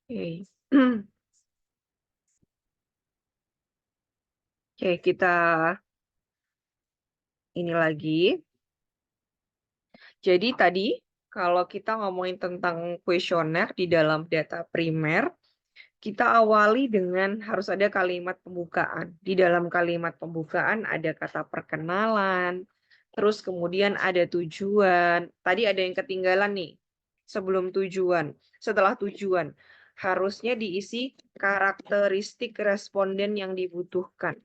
Oke. Oke, kita ini lagi. Jadi tadi kalau kita ngomongin tentang kuesioner di dalam data primer, kita awali dengan harus ada kalimat pembukaan. Di dalam kalimat pembukaan ada kata perkenalan, terus kemudian ada tujuan. Tadi ada yang ketinggalan nih, sebelum tujuan. Setelah tujuan, harusnya diisi karakteristik responden yang dibutuhkan.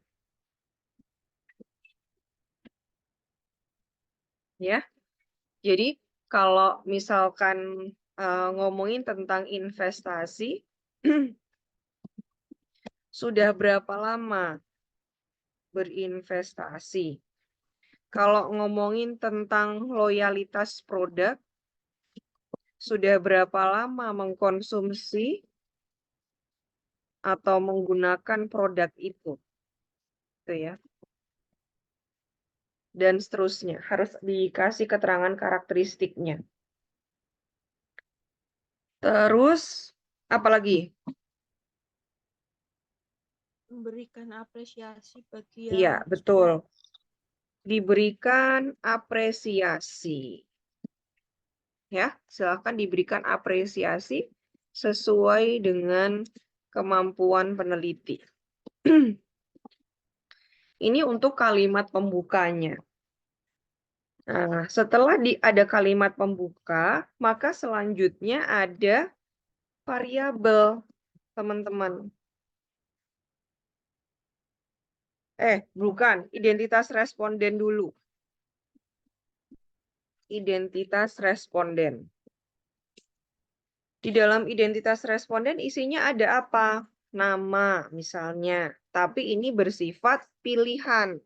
Ya, jadi kalau misalkan ngomongin tentang investasi, sudah berapa lama berinvestasi? Kalau ngomongin tentang loyalitas produk, sudah berapa lama mengkonsumsi atau menggunakan produk itu? Gitu ya. Dan seterusnya, harus dikasih keterangan karakteristiknya. Terus, apalagi? Memberikan apresiasi bagi Iya, yang betul. Diberikan apresiasi. Ya, silakan diberikan apresiasi sesuai dengan kemampuan peneliti. Ini untuk kalimat pembukanya. Nah, setelah ada kalimat pembuka, maka selanjutnya ada variabel, teman-teman. Bukan, identitas responden dulu. Identitas responden. Di dalam identitas responden isinya ada apa? Nama misalnya, tapi ini bersifat pilihan.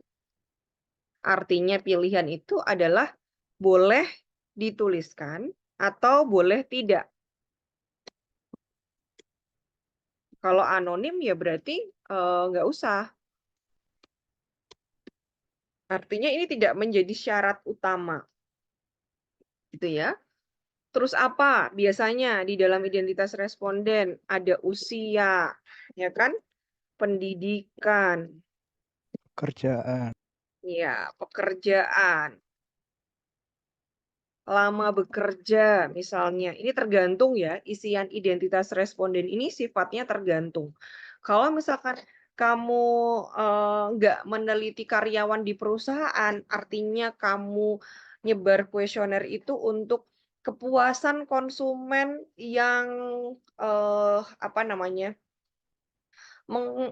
Artinya pilihan itu adalah boleh dituliskan atau boleh tidak. Kalau anonim ya berarti nggak usah. Artinya ini tidak menjadi syarat utama. Gitu ya. Terus apa? Biasanya di dalam identitas responden ada usia, ya kan? Pendidikan, Kerjaan. ya, pekerjaan, lama bekerja misalnya. Ini tergantung ya, isian identitas responden ini sifatnya tergantung. Kalau misalkan kamu nggak meneliti karyawan di perusahaan, artinya kamu nyebar kuesioner itu untuk kepuasan konsumen yang apa namanya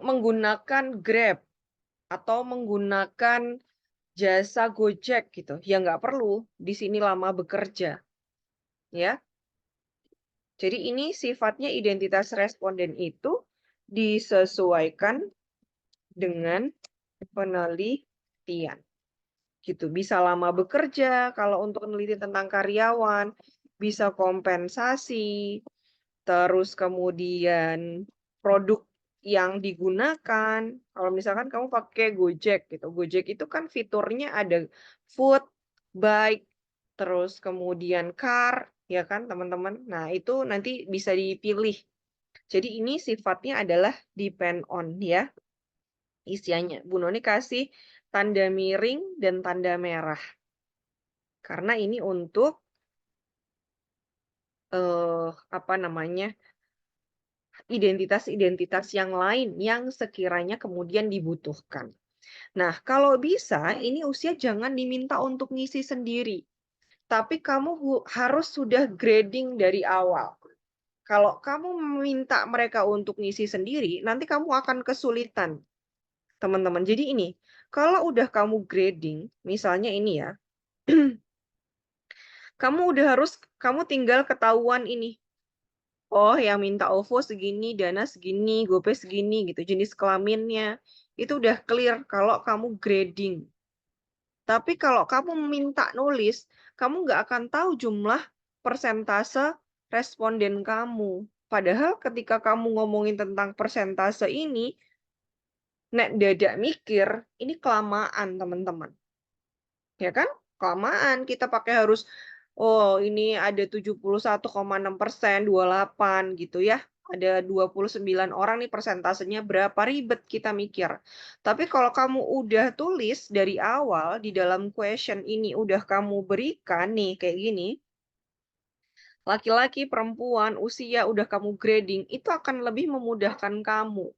menggunakan Grab atau menggunakan jasa Gojek gitu. Ya nggak perlu di sini lama bekerja, ya. Jadi ini sifatnya identitas responden itu disesuaikan dengan penelitian. Gitu. Bisa lama bekerja kalau untuk meneliti tentang karyawan, bisa kompensasi, terus kemudian produk yang digunakan. Kalau misalkan kamu pakai Gojek gitu. Gojek itu kan fiturnya ada food, bike, terus kemudian car, ya kan teman-teman. Nah, itu nanti bisa dipilih. Jadi ini sifatnya adalah depend on ya isiannya. Bu Noni kasih tanda miring dan tanda merah. Karena ini untuk apa namanya? Identitas-identitas yang lain yang sekiranya kemudian dibutuhkan. Nah, kalau bisa ini usia jangan diminta untuk ngisi sendiri. Tapi kamu harus sudah grading dari awal. Kalau kamu meminta mereka untuk ngisi sendiri, nanti kamu akan kesulitan, teman-teman. Jadi ini, kalau udah kamu grading, misalnya ini ya, kamu tinggal ketahuan ini. Oh, yang minta OVO segini, Dana segini, GoPay segini gitu, jenis kelaminnya. Itu udah clear kalau kamu grading. Tapi kalau kamu minta nulis, kamu nggak akan tahu jumlah persentase responden kamu. Padahal ketika kamu ngomongin tentang persentase ini, nek dadak mikir, ini kelamaan, teman-teman. Ya kan? Kelamaan. Kita pakai harus, oh ini ada 71,6%, 28 gitu ya. ada 29 orang nih persentasenya berapa, ribet kita mikir. Tapi kalau kamu udah tulis dari awal di dalam question ini udah kamu berikan nih kayak gini, laki-laki, perempuan, usia udah kamu grading, itu akan lebih memudahkan kamu.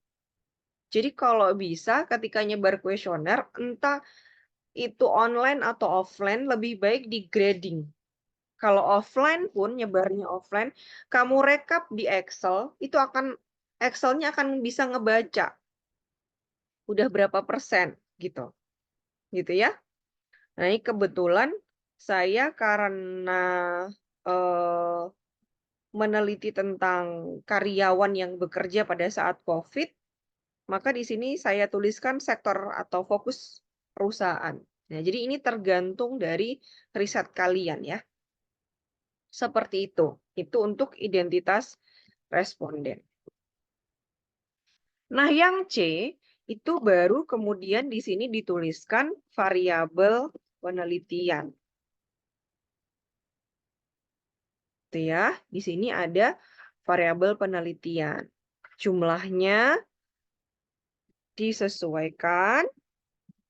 Jadi kalau bisa ketika nyebar kuesioner, entah itu online atau offline, lebih baik di grading. Kalau offline pun, nyebarnya offline, kamu rekap di Excel, itu akan Excel-nya akan bisa ngebaca udah berapa persen gitu. Gitu ya. Nah, ini kebetulan saya karena meneliti tentang karyawan yang bekerja pada saat COVID, maka di sini saya tuliskan sektor atau fokus perusahaan. Nah, jadi ini tergantung dari riset kalian ya. Seperti itu. Itu untuk identitas responden. Nah, yang C itu baru kemudian di sini dituliskan variabel penelitian. Itu ya, di sini ada variabel penelitian. Jumlahnya disesuaikan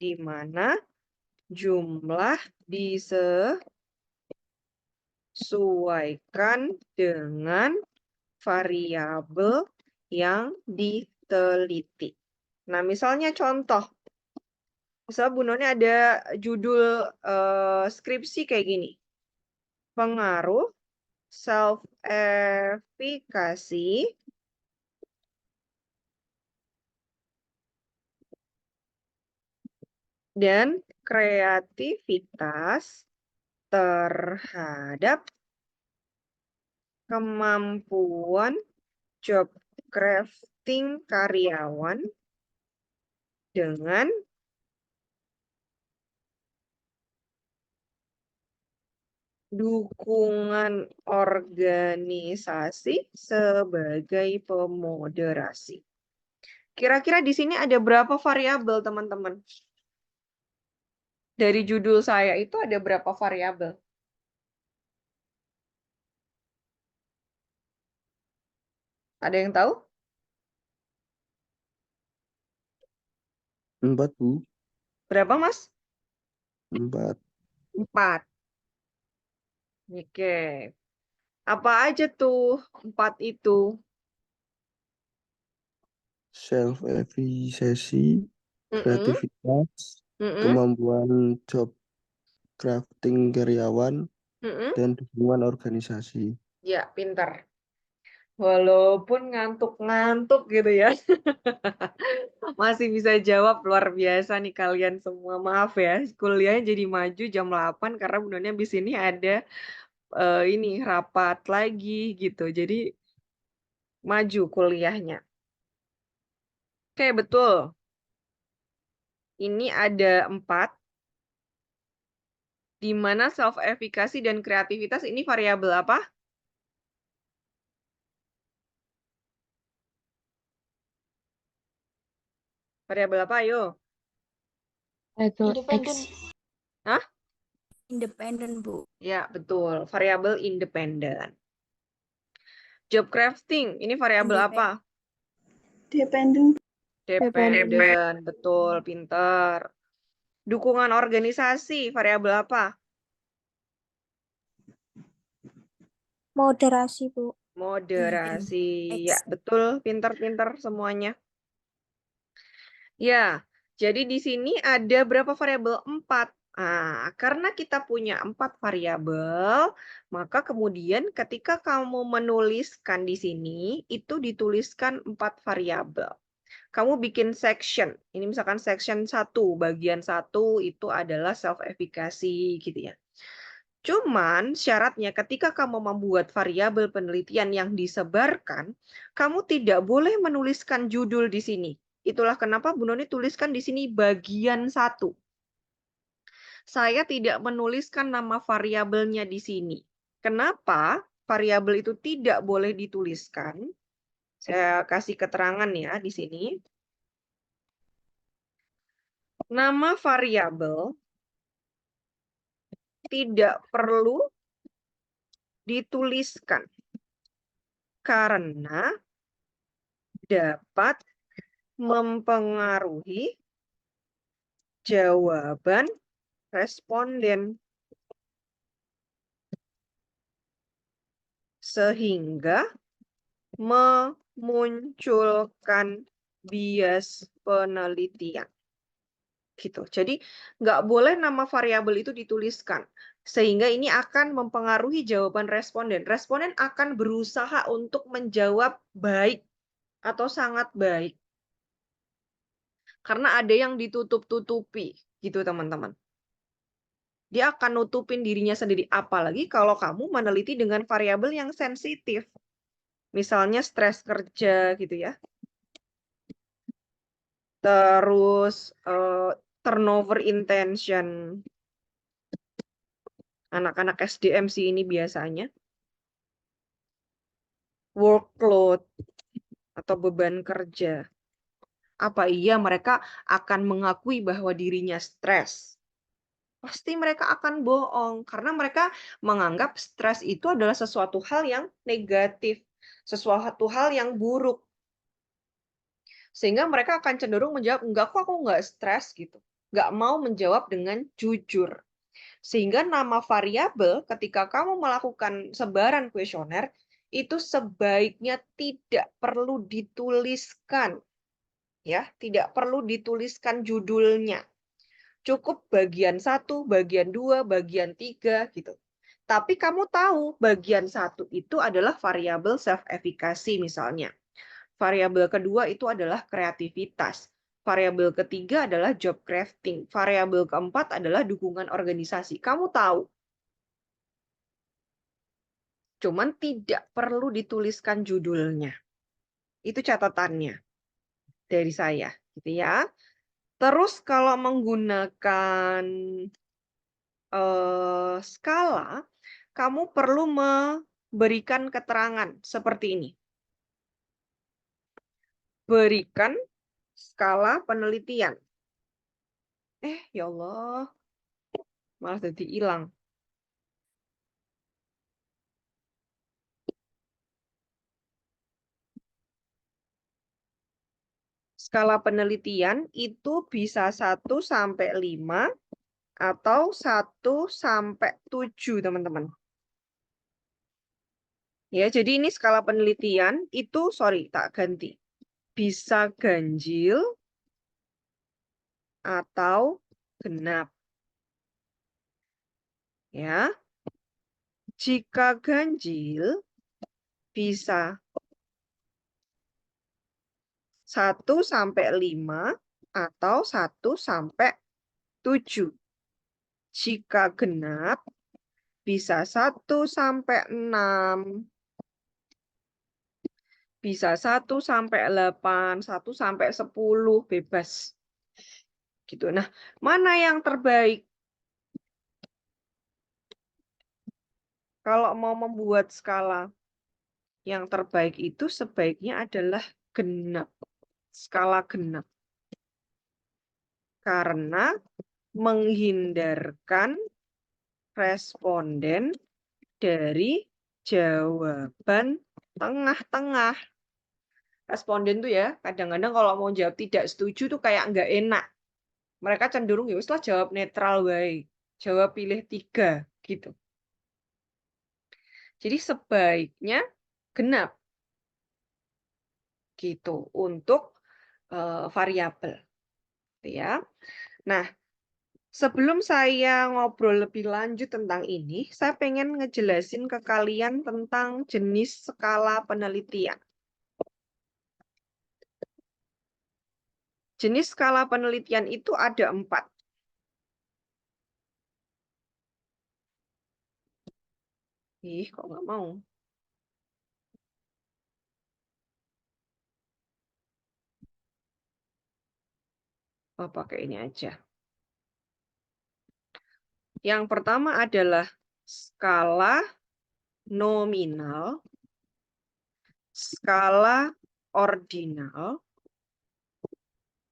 di mana jumlah disesuaikan dengan variabel yang diteliti. Nah, misalnya contoh. Misal Bu Noni ada judul skripsi kayak gini. Pengaruh self-efficacy dan kreativitas terhadap kemampuan job crafting karyawan dengan dukungan organisasi sebagai pemoderasi. Kira-kira di sini ada berapa variabel, teman-teman? Dari judul saya itu ada berapa variabel? Ada yang tahu? 4, Bu. Berapa, Mas? 4. 4. Oke. Apa aja tuh 4 itu? Self-efficacy, Mm-mm, kreativitas, mm-mm, kemampuan job crafting karyawan, mm-mm. dan dukungan organisasi. Ya, pintar. Walaupun ngantuk-ngantuk gitu ya. Masih bisa jawab, luar biasa nih kalian semua. Maaf ya, kuliahnya jadi maju jam 8 karena benernya habis ini ada ini rapat lagi gitu. Jadi maju kuliahnya. Oke, betul. Ini ada 4. Di mana self-efficacy dan kreativitas ini variabel apa? Variabel apa, ayo? Itu Independen. X. Hah? Independen, Bu. Ya, betul. Variabel independen. Job crafting, ini variabel apa? Dependen. Dependen, betul, pintar. Dukungan organisasi, variabel apa? Moderasi, Bu. Moderasi. Ya, X. betul, pintar-pintar semuanya. Ya, jadi di sini ada berapa variabel? 4. Nah, karena kita punya 4 variabel, maka kemudian ketika kamu menuliskan di sini, itu dituliskan 4 variabel. Kamu bikin section. Ini misalkan section 1, bagian 1 itu adalah self-efficacy gitu ya. Cuman syaratnya ketika kamu membuat variabel penelitian yang disebarkan, kamu tidak boleh menuliskan judul di sini. Itulah kenapa Bu Noni tuliskan di sini bagian 1. Saya tidak menuliskan nama variabelnya di sini. Kenapa variabel itu tidak boleh dituliskan? Saya kasih keterangan ya di sini. Nama variabel tidak perlu dituliskan karena dapat mempengaruhi jawaban responden sehingga memunculkan bias penelitian. Gitu. Jadi nggak boleh nama variabel itu dituliskan. Sehingga ini akan mempengaruhi jawaban responden. Responden akan berusaha untuk menjawab baik atau sangat baik. Karena ada yang ditutup-tutupi, gitu teman-teman. Dia akan nutupin dirinya sendiri. Apalagi kalau kamu meneliti dengan variabel yang sensitif. Misalnya stres kerja, gitu ya. Terus turnover intention. Anak-anak SDM sih ini biasanya. Workload atau beban kerja. Apa iya mereka akan mengakui bahwa dirinya stres? Pasti mereka akan bohong karena mereka menganggap stres itu adalah sesuatu hal yang negatif, sesuatu hal yang buruk. Sehingga mereka akan cenderung menjawab, enggak kok aku enggak stres gitu. Enggak mau menjawab dengan jujur. Sehingga nama variabel ketika kamu melakukan sebaran kuesioner itu sebaiknya tidak perlu dituliskan. Ya, tidak perlu dituliskan judulnya. Cukup bagian 1, bagian 2, bagian 3 gitu. Tapi kamu tahu bagian 1 itu adalah variabel self-efficacy misalnya. Variabel kedua itu adalah kreativitas. Variabel ketiga adalah job crafting. Variabel keempat adalah dukungan organisasi. Kamu tahu. Cuman tidak perlu dituliskan judulnya. Itu catatannya dari saya, gitu ya. Terus kalau menggunakan skala, kamu perlu memberikan keterangan seperti ini. Berikan skala penelitian. Ya Allah. Malah jadi hilang. Skala penelitian itu bisa 1 sampai 5 atau 1 sampai 7, teman-teman. Ya, jadi ini skala penelitian itu, sorry, tak ganti. Bisa ganjil atau genap. Ya. Jika ganjil bisa 1 sampai 5 atau 1 sampai 7. Jika genap bisa 1 sampai 6. Bisa 1 sampai 8, 1 sampai 10, bebas. Gitu. Nah, mana yang terbaik? Kalau mau membuat skala yang terbaik itu sebaiknya adalah genap. Skala genap. Karena menghindarkan responden dari jawaban tengah-tengah. Responden tuh ya, kadang-kadang kalau mau jawab tidak setuju tuh kayak nggak enak. Mereka cenderung ya wis lah jawab netral baik. Jawab pilih 3 gitu. Jadi sebaiknya genap gitu untuk variabel. Ya. Nah, sebelum saya ngobrol lebih lanjut tentang ini, saya pengen ngejelasin ke kalian tentang jenis skala penelitian. Jenis skala penelitian itu ada 4. Kok nggak mau? Oh, pakai ini aja. Yang pertama adalah skala nominal, skala ordinal,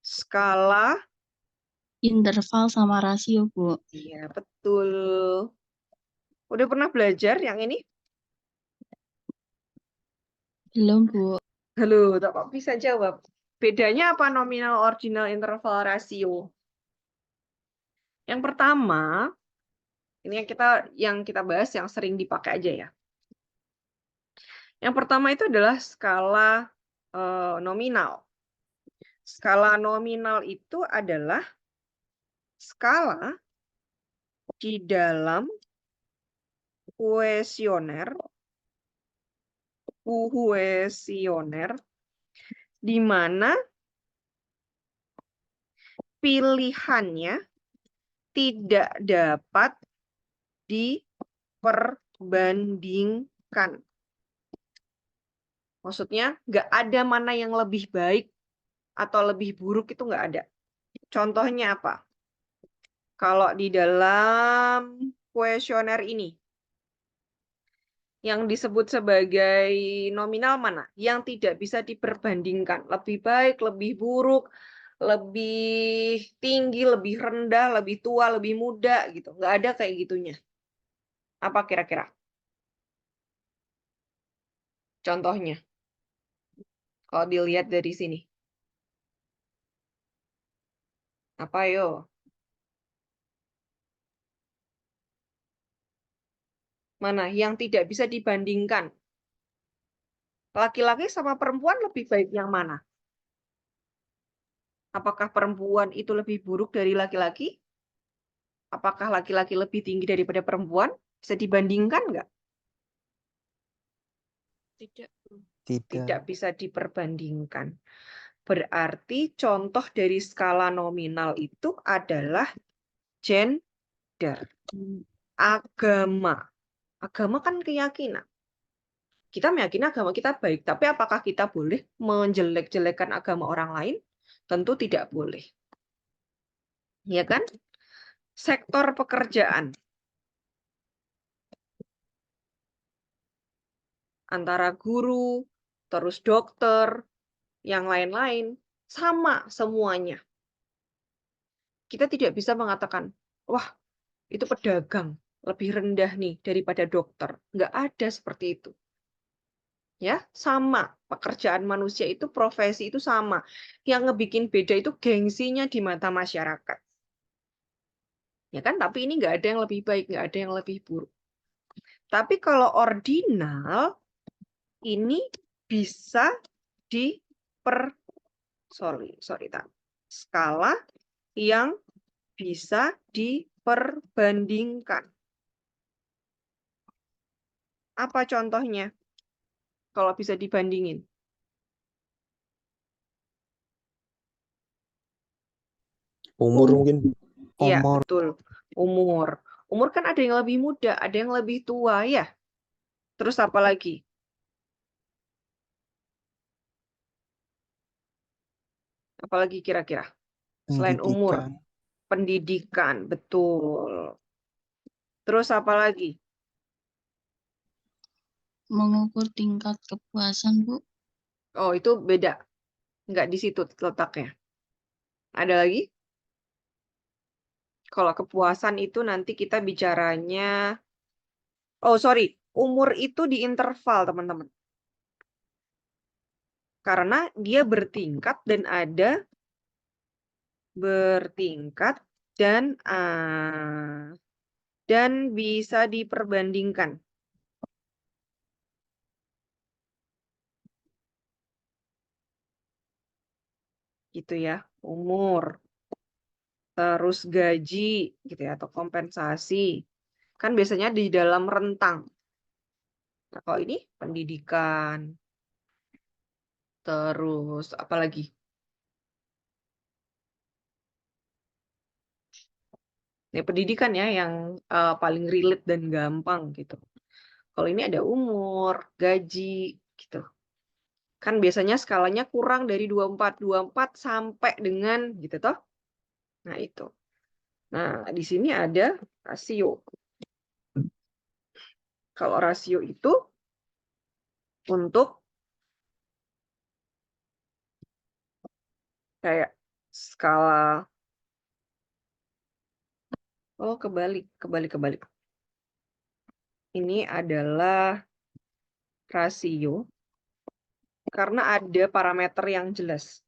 skala Interval sama rasio, Bu. Iya, betul. Udah pernah belajar yang ini? Belum, Bu. Halo, kok bisa jawab? Bedanya apa nominal ordinal interval rasio? Yang pertama, ini yang kita bahas yang sering dipakai aja ya. Yang pertama itu adalah skala nominal. Skala nominal itu adalah skala di dalam kuesioner di mana pilihannya tidak dapat diperbandingkan. Maksudnya nggak ada mana yang lebih baik atau lebih buruk, itu nggak ada. Contohnya apa? Kalau di dalam kuesioner ini, yang disebut sebagai nominal mana? Yang tidak bisa diperbandingkan. Lebih baik, lebih buruk, lebih tinggi, lebih rendah, lebih tua, lebih muda, gitu. Nggak ada kayak gitunya. Apa kira-kira? Contohnya, kalau dilihat dari sini. Apa yo? Mana yang tidak bisa dibandingkan? Laki-laki sama perempuan lebih baik yang mana? Apakah perempuan itu lebih buruk dari laki-laki? Apakah laki-laki lebih tinggi daripada perempuan? Bisa dibandingkan nggak? Tidak. Tidak bisa diperbandingkan. Berarti contoh dari skala nominal itu adalah gender. Agama. Agama kan keyakinan. Kita meyakini agama kita baik, tapi apakah kita boleh menjelek-jelekan agama orang lain? Tentu tidak boleh. Ya kan? Sektor pekerjaan. Antara guru, terus dokter, yang lain-lain, sama semuanya. Kita tidak bisa mengatakan, wah, itu pedagang lebih rendah nih daripada dokter. Nggak ada seperti itu. Ya, sama. Pekerjaan manusia itu, profesi itu sama. Yang ngebikin beda itu gengsinya di mata masyarakat. Ya kan, tapi ini nggak ada yang lebih baik, nggak ada yang lebih buruk. Tapi kalau ordinal, ini bisa skala yang bisa diperbandingkan. Apa contohnya? Kalau bisa dibandingin. Umur mungkin. Iya, Umur. betul. Umur. Umur kan ada yang lebih muda, ada yang lebih tua ya. Terus apa lagi? Apalagi kira-kira? Selain umur. Pendidikan, betul. Terus apa lagi? Mengukur tingkat kepuasan, Bu. Oh, itu beda. Nggak di situ letaknya. Ada lagi? Kalau kepuasan itu nanti kita bicaranya... Oh, sorry. Umur itu di interval, teman-teman. Karena dia bertingkat dan ada bertingkat dan bisa diperbandingkan. Gitu ya, umur. Terus gaji gitu ya, atau kompensasi. Kan biasanya di dalam rentang. Nah, kalau ini pendidikan. Terus apa lagi? Ya, pendidikan ya yang paling relate dan gampang gitu. Kalau ini ada umur, gaji gitu. Kan biasanya skalanya kurang dari 24 sampai dengan gitu toh. Nah, itu. Nah, di sini ada rasio. Kalau rasio itu untuk kayak skala. Oh, kebalik. Ini adalah rasio karena ada parameter yang jelas.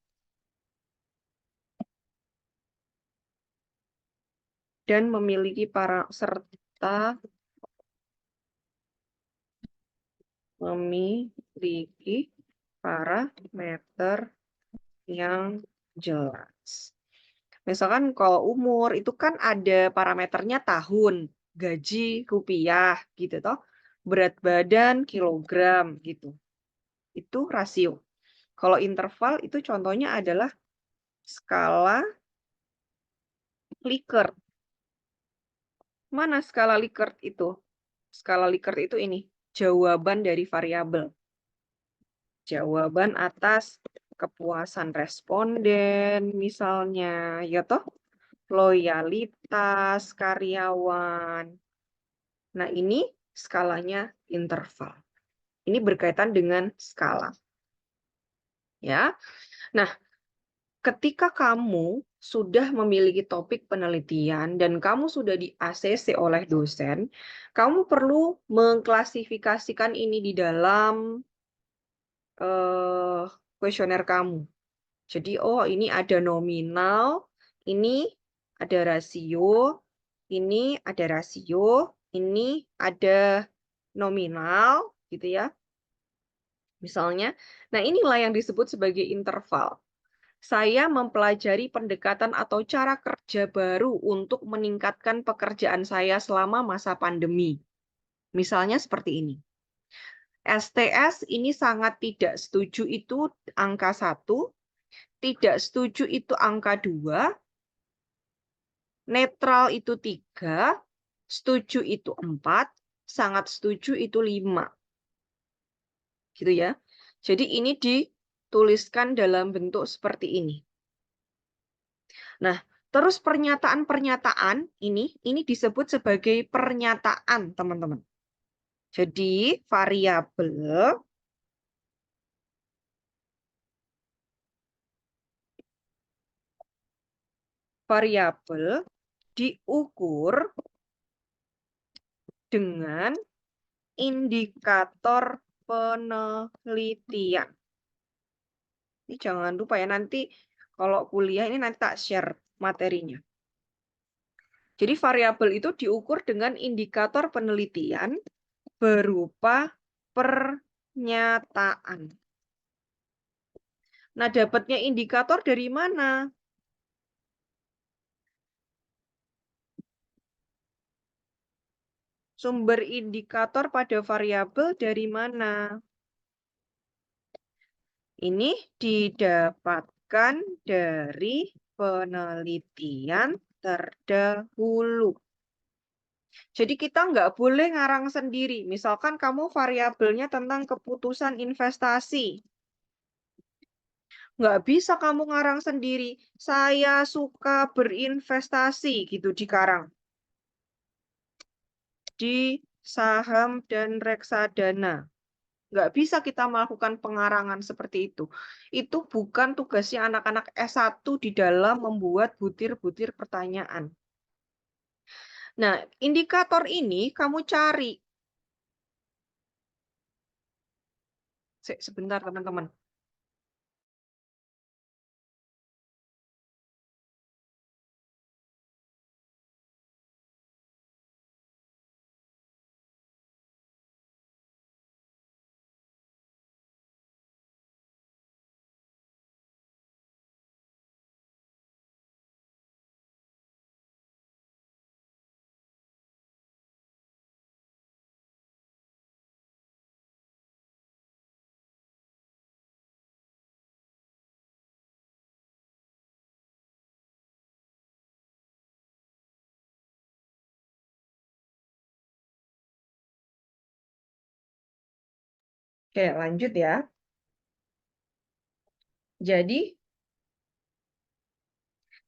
Dan memiliki serta memiliki parameter yang jelas. Misalkan kalau umur itu kan ada parameternya tahun, gaji rupiah gitu toh, berat badan kilogram gitu. Itu rasio. Kalau interval itu contohnya adalah skala Likert. Mana skala Likert itu? Skala Likert itu ini, jawaban dari variabel. Jawaban atas kepuasan responden misalnya, ya toh? Loyalitas karyawan. Nah, ini skalanya interval. Ini berkaitan dengan skala. Ya. Nah, ketika kamu sudah memiliki topik penelitian dan kamu sudah di ACC oleh dosen, kamu perlu mengklasifikasikan ini di dalam kuesioner kamu. Jadi, oh ini ada nominal, ini ada rasio, ini ada rasio, ini ada nominal, gitu ya. Misalnya, nah inilah yang disebut sebagai interval. Saya mempelajari pendekatan atau cara kerja baru untuk meningkatkan pekerjaan saya selama masa pandemi. Misalnya seperti ini. STS ini sangat tidak setuju itu angka 1, tidak setuju itu angka 2, netral itu 3, setuju itu 4, sangat setuju itu 5. Gitu ya. Jadi ini dituliskan dalam bentuk seperti ini. Nah, terus pernyataan-pernyataan ini disebut sebagai pernyataan, teman-teman. Jadi variabel diukur dengan indikator penelitian. Ini jangan lupa ya, nanti kalau kuliah ini nanti tak share materinya. Jadi variabel itu diukur dengan indikator penelitian berupa pernyataan. Nah, dapatnya indikator dari mana? Sumber indikator pada variabel dari mana? Ini didapatkan dari penelitian terdahulu. Jadi kita nggak boleh ngarang sendiri. Misalkan kamu variabelnya tentang keputusan investasi. Nggak bisa kamu ngarang sendiri. Saya suka berinvestasi gitu di karang. Di saham dan reksadana. Nggak bisa kita melakukan pengarangan seperti itu. Itu bukan tugasnya anak-anak S1 di dalam membuat butir-butir pertanyaan. Nah, indikator ini kamu cari. Sebentar, teman-teman. Oke, lanjut ya. Jadi,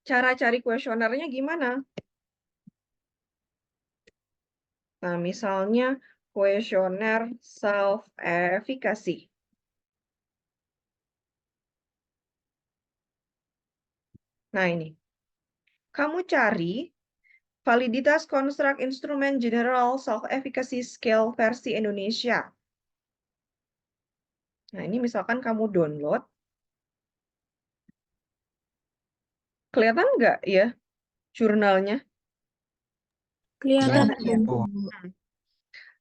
cara cari kuesionernya gimana? Nah, misalnya kuesioner self-efficacy. Nah, ini. Kamu cari validitas konstruk instrumen general self-efficacy scale versi Indonesia. Nah, ini misalkan kamu download. Kelihatan nggak ya jurnalnya? Kelihatan Ya. Bu.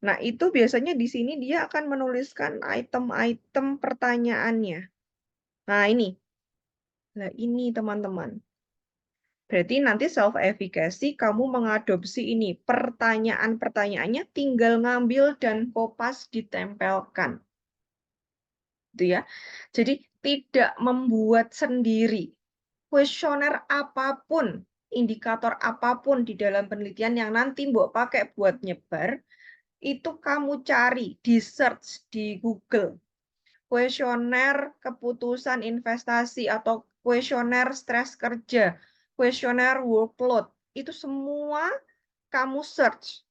Nah, itu biasanya di sini dia akan menuliskan item-item pertanyaannya. Nah, ini. Nah, ini teman-teman. Berarti nanti self-efficacy kamu mengadopsi ini. Pertanyaan-pertanyaannya tinggal ngambil dan kopas ditempelkan. Gitu ya. Jadi tidak membuat sendiri. Kuesioner apapun, indikator apapun di dalam penelitian yang nanti Mbok pakai buat nyebar, itu kamu cari di search di Google. Kuesioner keputusan investasi atau kuesioner stres kerja, kuesioner workload, itu semua kamu search.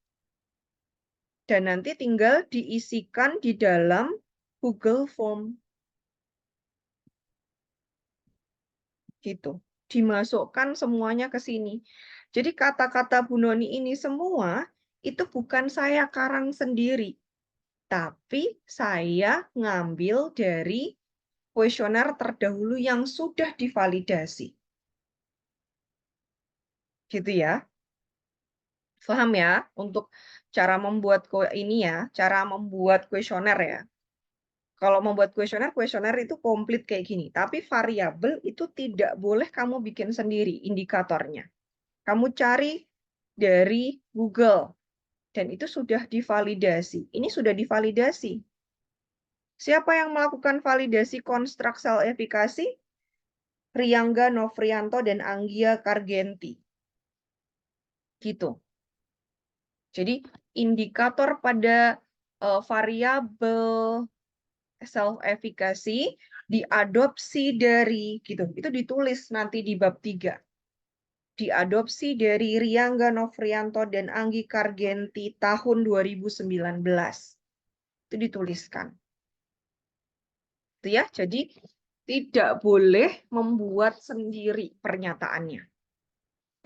Dan nanti tinggal diisikan di dalam Google Form. Gitu. Dimasukkan semuanya ke sini. Jadi kata-kata Bu Noni ini semua itu bukan saya karang sendiri. Tapi saya ngambil dari kuesioner terdahulu yang sudah divalidasi. Gitu ya. Paham ya? Untuk cara membuat ini ya, cara membuat kuesioner ya. Kalau membuat kuesioner itu komplit kayak gini. Tapi variabel itu tidak boleh kamu bikin sendiri indikatornya. Kamu cari dari Google. Dan itu sudah divalidasi. Ini sudah divalidasi. Siapa yang melakukan validasi konstruk self-efficacy? Riyangga Novrianto dan Anggia Kargenti. Gitu. Jadi indikator pada variabel self-efficacy diadopsi dari gitu. Itu ditulis nanti di bab 3. Diadopsi dari Riyangga Novrianto dan Anggi Kargenti tahun 2019. Itu dituliskan. Itu ya. Jadi tidak boleh membuat sendiri pernyataannya.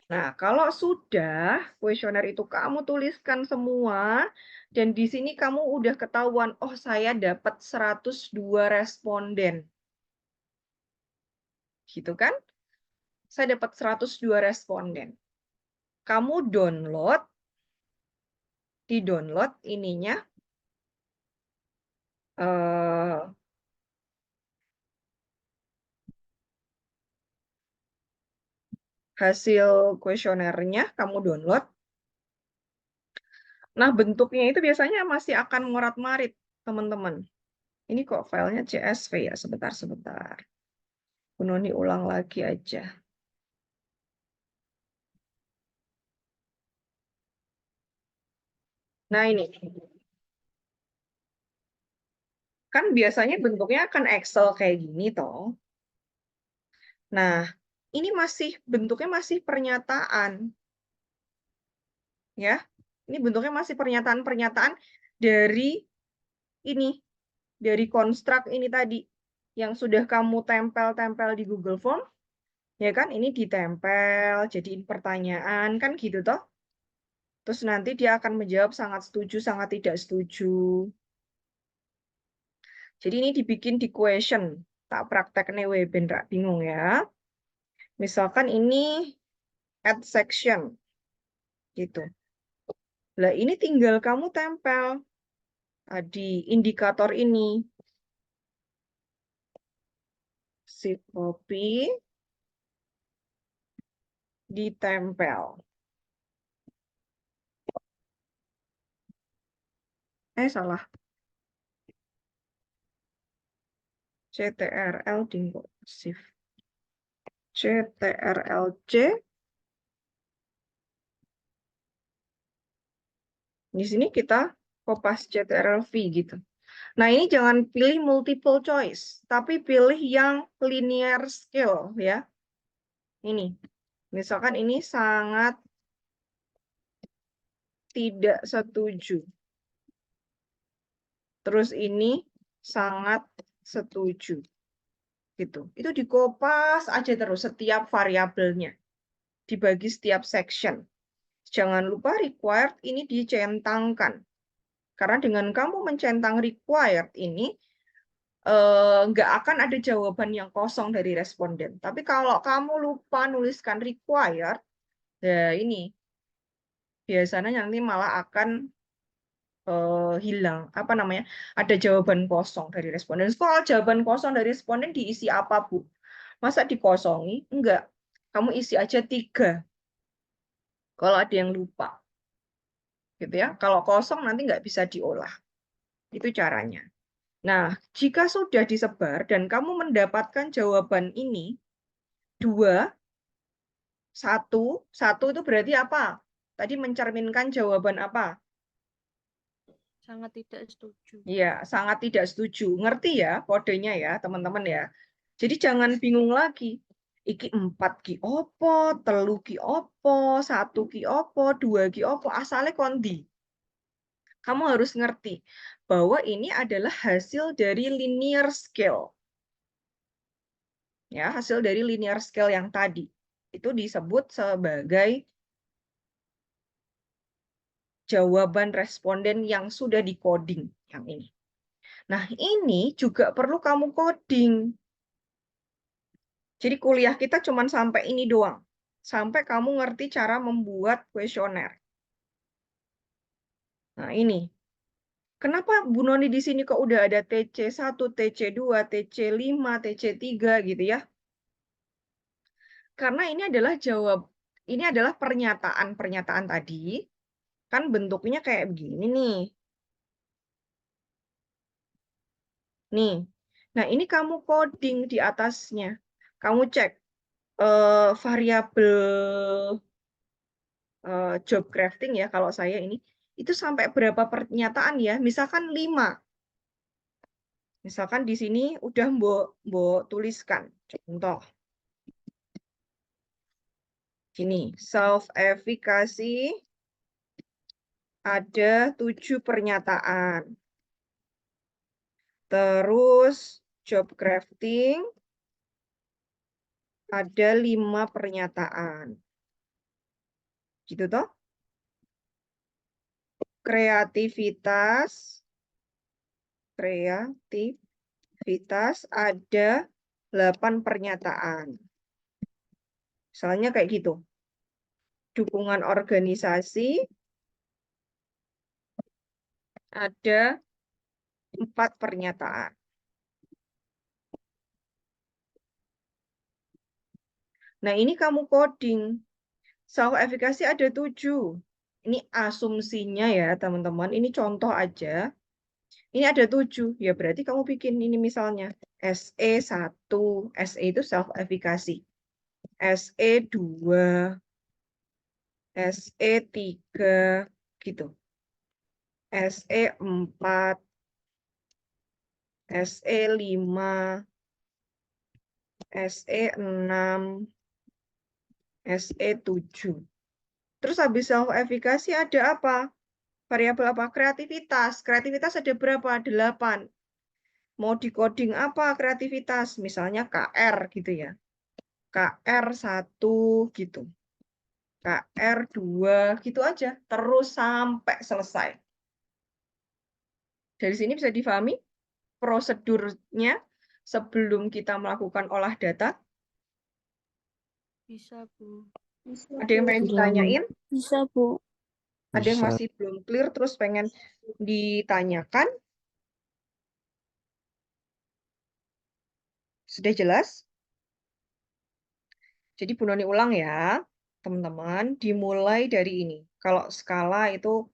Nah, kalau sudah kuesioner itu kamu tuliskan semua dan di sini kamu udah ketahuan, oh saya dapat 102 responden. Gitu kan? Saya dapat 102 responden. Kamu download, di-download ininya, hasil kuesionernya, kamu download. Nah, bentuknya itu biasanya masih akan morat-marit, teman-teman. Ini kok filenya CSV ya, sebentar-sebentar. Bu Noni ulang lagi aja. Nah, ini. Kan biasanya bentuknya akan Excel kayak gini toh. Nah, ini bentuknya masih pernyataan. Ya. Ini bentuknya masih pernyataan-pernyataan dari ini, dari konstruk ini tadi yang sudah kamu tempel-tempel di Google Form. Ya kan, ini ditempel jadiin pertanyaan kan gitu toh. Terus nanti dia akan menjawab sangat setuju, sangat tidak setuju. Jadi ini dibikin di question. Tak prakteknya bener bingung ya. Misalkan ini add section. Gitu. Nah, ini tinggal kamu tempel di indikator ini. Shift copy, ditempel. Salah. CTRL tinggal shift. CTRL-C. Di sini kita kopas CTRL-V gitu. Nah, ini jangan pilih multiple choice, tapi pilih yang linear scale ya. Ini. Misalkan ini sangat tidak setuju. Terus ini sangat setuju. Gitu. Itu dikopas aja terus setiap variabelnya. Dibagi setiap section. Jangan lupa required ini dicentangkan. Karena dengan kamu mencentang required ini, nggak akan ada jawaban yang kosong dari responden. Tapi kalau kamu lupa nuliskan required, ya ini biasanya nanti malah akan hilang. Apa namanya? Ada jawaban kosong dari responden. Kalau jawaban kosong dari responden diisi apa, Bu? Masa dikosongi? Enggak. Kamu isi aja 3. Kalau ada yang lupa. Gitu ya. Kalau kosong nanti nggak bisa diolah. Itu caranya. Nah, jika sudah disebar dan kamu mendapatkan jawaban ini, 2, 1 itu berarti apa? Tadi mencerminkan jawaban apa? Sangat tidak setuju. Iya, sangat tidak setuju. Ngerti ya kodenya ya, teman-teman ya. Jadi jangan bingung lagi. Iki 4 ki opo, 3 ki opo, 1 ki opo, 2 ki opo, asale kondi. Kamu harus ngerti bahwa ini adalah hasil dari linear scale. Ya, hasil dari linear scale yang tadi. Itu disebut sebagai jawaban responden yang sudah di-coding yang ini. Nah, ini juga perlu kamu coding. Jadi kuliah kita cuma sampai ini doang. Sampai kamu ngerti cara membuat kuesioner. Nah, ini. Kenapa Bu Noni di sini kok udah ada TC1, TC2, TC5, TC3 gitu ya? Karena ini adalah pernyataan tadi. Kan bentuknya kayak begini nih. Nih. Nah, ini kamu coding di atasnya. Kamu cek variabel job crafting ya, kalau saya ini, itu sampai berapa pernyataan ya? Misalkan 5. Misalkan di sini udah mbok tuliskan. Contoh. Gini, self-efficacy ada 7 pernyataan. Terus job crafting ada 5 pernyataan. Gitu toh? Kreativitas ada 8 pernyataan. Misalnya kayak gitu. Dukungan organisasi ada 4 pernyataan. Nah, ini kamu coding. Self-efficacy ada 7. Ini asumsinya ya, teman-teman. Ini contoh aja. Ini ada 7. Ya, berarti kamu bikin ini misalnya. SE1. SE itu self-efficacy. SE2. SE3. Gitu. SE4. SE5. SE6. SE7. Terus habis self-efficacy ada apa? Variabel apa? Kreativitas. Kreativitas ada berapa? 8. Mau di-coding apa kreativitas? Misalnya KR gitu ya. KR1 gitu. KR2 gitu aja. Terus sampai selesai. Dari sini bisa difahami prosedurnya sebelum kita melakukan olah data. Bisa, Bu. Ada yang pengen ditanyain? Bisa, Bu. Ada yang Bisa. masih belum clear terus pengen ditanyakan? Sudah jelas? Jadi Bu Noni ulang ya, teman-teman. Dimulai dari ini. Kalau skala itu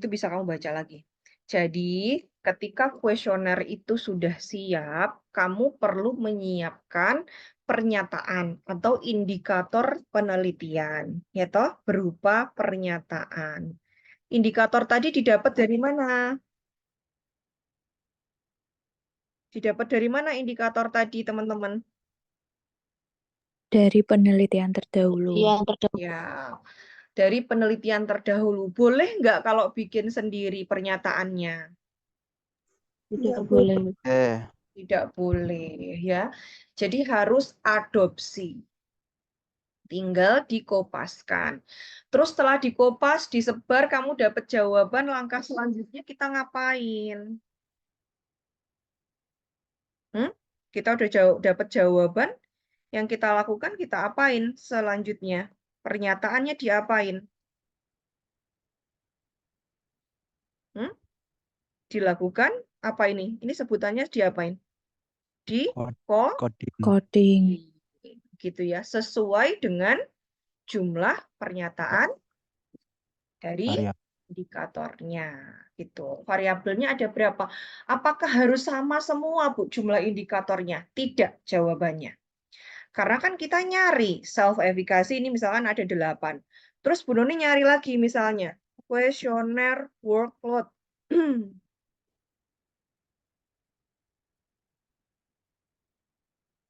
bisa kamu baca lagi. Jadi ketika kuesioner itu sudah siap, kamu perlu menyiapkan pernyataan atau indikator penelitian, ya toh, berupa pernyataan. Indikator tadi didapat dari mana? Didapat dari mana indikator tadi, teman-teman? Dari penelitian terdahulu. Ya, dari penelitian terdahulu. Boleh nggak kalau bikin sendiri pernyataannya? Tidak boleh. Tidak boleh, ya. Jadi harus adopsi. Tinggal dikopaskan. Terus setelah dikopas, disebar, kamu dapat jawaban, langkah selanjutnya kita ngapain? Kita udah dapat jawaban, yang kita lakukan kita apain selanjutnya? Pernyataannya diapain? Dilakukan apa ini? Ini sebutannya diapain? Coding. Coding. Gitu ya, sesuai dengan jumlah pernyataan dari Variabel. indikatornya. Gitu. Variabelnya ada berapa? Apakah harus sama semua, Bu, jumlah indikatornya? Tidak jawabannya. Karena kan kita nyari self-efficacy ini misalkan ada 8. Terus Bu Nuni nyari lagi misalnya kuesioner workload.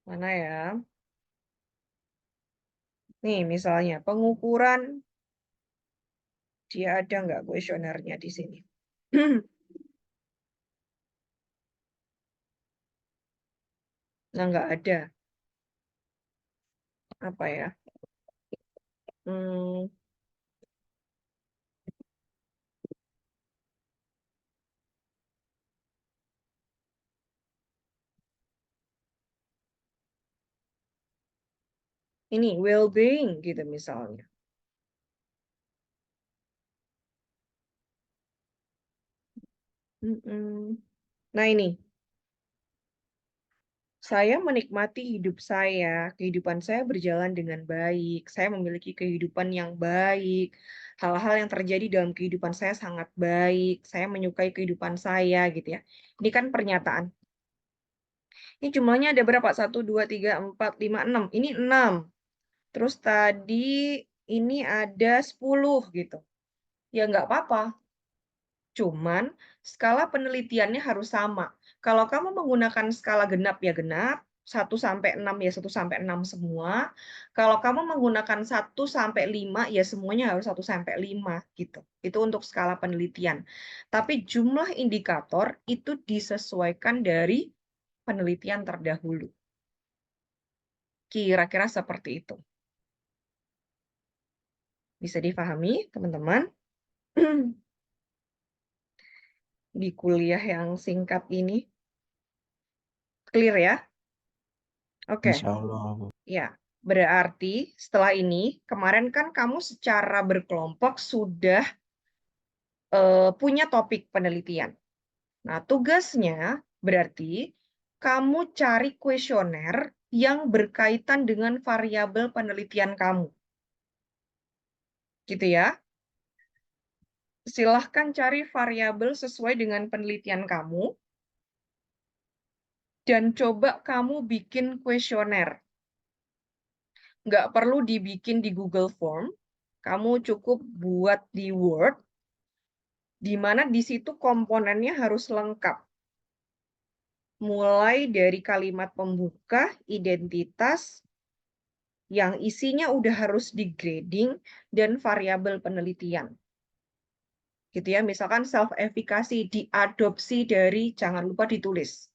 Mana ya? Nih misalnya pengukuran, dia ada nggak kuesionernya di sini? Nah, nggak ada. Apa ya? Ini well-being gitu misalnya. Nah ini, saya menikmati hidup saya, kehidupan saya berjalan dengan baik, saya memiliki kehidupan yang baik, hal-hal yang terjadi dalam kehidupan saya sangat baik, saya menyukai kehidupan saya gitu ya. Ini kan pernyataan. Ini jumlahnya ada berapa? 1, 2, 3, 4, 5, 6. Ini 6. Terus tadi ini ada 10 gitu. Ya nggak apa-apa. Cuman skala penelitiannya harus sama. Kalau kamu menggunakan skala genap ya genap, 1 sampai 6 ya 1 sampai 6 semua. Kalau kamu menggunakan 1 sampai 5 ya semuanya harus 1 sampai 5 gitu. Itu untuk skala penelitian. Tapi jumlah indikator itu disesuaikan dari penelitian terdahulu. Kira-kira seperti itu. Bisa difahami, teman-teman? Di kuliah yang singkat ini. Clear ya? Oke. Insya Allah, Bu. Ya, berarti setelah ini, kemarin kan kamu secara berkelompok sudah punya topik penelitian. Nah, tugasnya berarti kamu cari kuesioner yang berkaitan dengan variabel penelitian kamu. Gitu ya. Silahkan cari variabel sesuai dengan penelitian kamu. Dan coba kamu bikin kuesioner. Nggak perlu dibikin di Google Form. Kamu cukup buat di Word, di mana di situ komponennya harus lengkap. Mulai dari kalimat pembuka, identitas, yang isinya udah harus di-grading, dan variabel penelitian. Gitu ya, misalkan self-efficacy diadopsi dari, jangan lupa ditulis.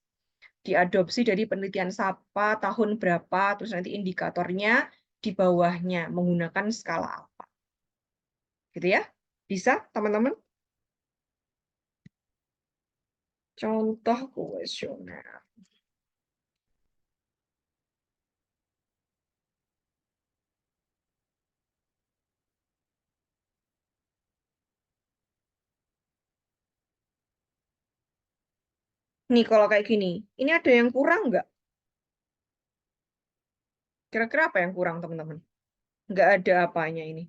Diadopsi dari penelitian SAPA tahun berapa, terus nanti indikatornya di bawahnya menggunakan skala apa. Gitu ya. Bisa, teman-teman? Contoh kuesioner. Nih, kalau kayak gini, ini ada yang kurang nggak? Kira-kira apa yang kurang, teman-teman? Nggak ada apanya ini.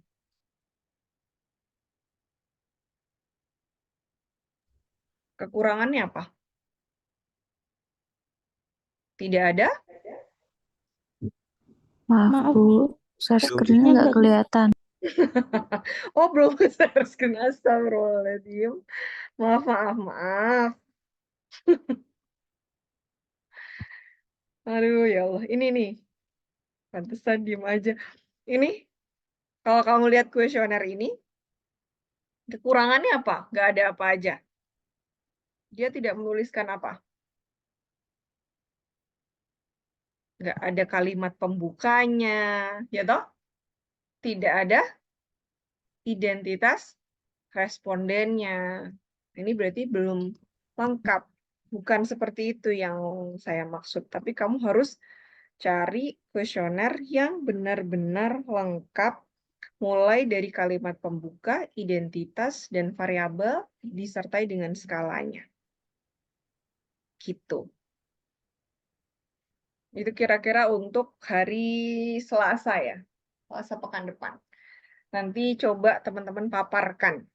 Kekurangannya apa? Tidak ada? Maaf, Bu. Share Zoom. screen-nya nggak kelihatan. Oh, belum share screen. Astagfirullahaladzim. Maaf, maaf, maaf. Aduh, ya Allah. Ini nih. Pantesan diem aja. Ini, kalau kamu lihat kuesioner ini, kekurangannya apa? Nggak ada apa aja. Dia tidak menuliskan apa? Nggak ada kalimat pembukanya, ya toh? Tidak ada identitas respondennya. Ini berarti belum lengkap. Bukan seperti itu yang saya maksud, tapi kamu harus cari kuesioner yang benar-benar lengkap, mulai dari kalimat pembuka, identitas, dan variabel, disertai dengan skalanya. Gitu. Itu kira-kira untuk hari Selasa ya, Selasa pekan depan. Nanti coba teman-teman paparkan.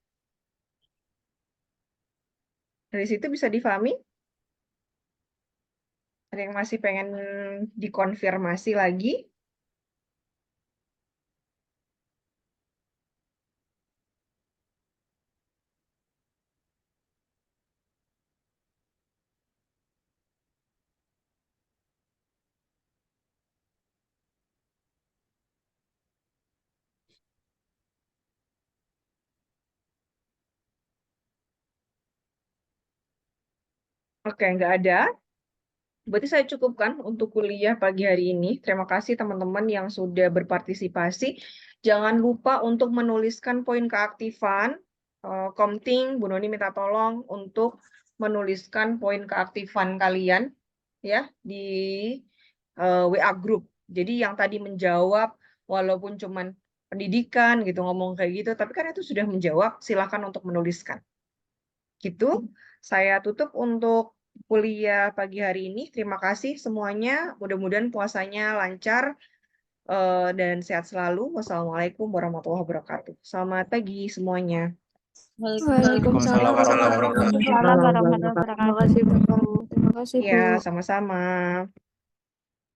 Dari situ bisa difahami? Ada yang masih pengen dikonfirmasi lagi? Oke, nggak ada. Berarti saya cukupkan untuk kuliah pagi hari ini. Terima kasih teman-teman yang sudah berpartisipasi. Jangan lupa untuk menuliskan poin keaktifan. Komting, Bu Noni minta tolong untuk menuliskan poin keaktifan kalian ya di WA group. Jadi yang tadi menjawab walaupun cuman pendidikan gitu ngomong kayak gitu, tapi kan itu sudah menjawab, silakan untuk menuliskan. Gitu. Saya tutup untuk kuliah pagi hari ini. Terima kasih semuanya. Mudah-mudahan puasanya lancar dan sehat selalu. Wassalamualaikum warahmatullahi wabarakatuh. Selamat pagi semuanya. Waalaikumsalam warahmatullahi wabarakatuh. Terima kasih, Bu. Terima kasih, Bu. Ya, sama-sama.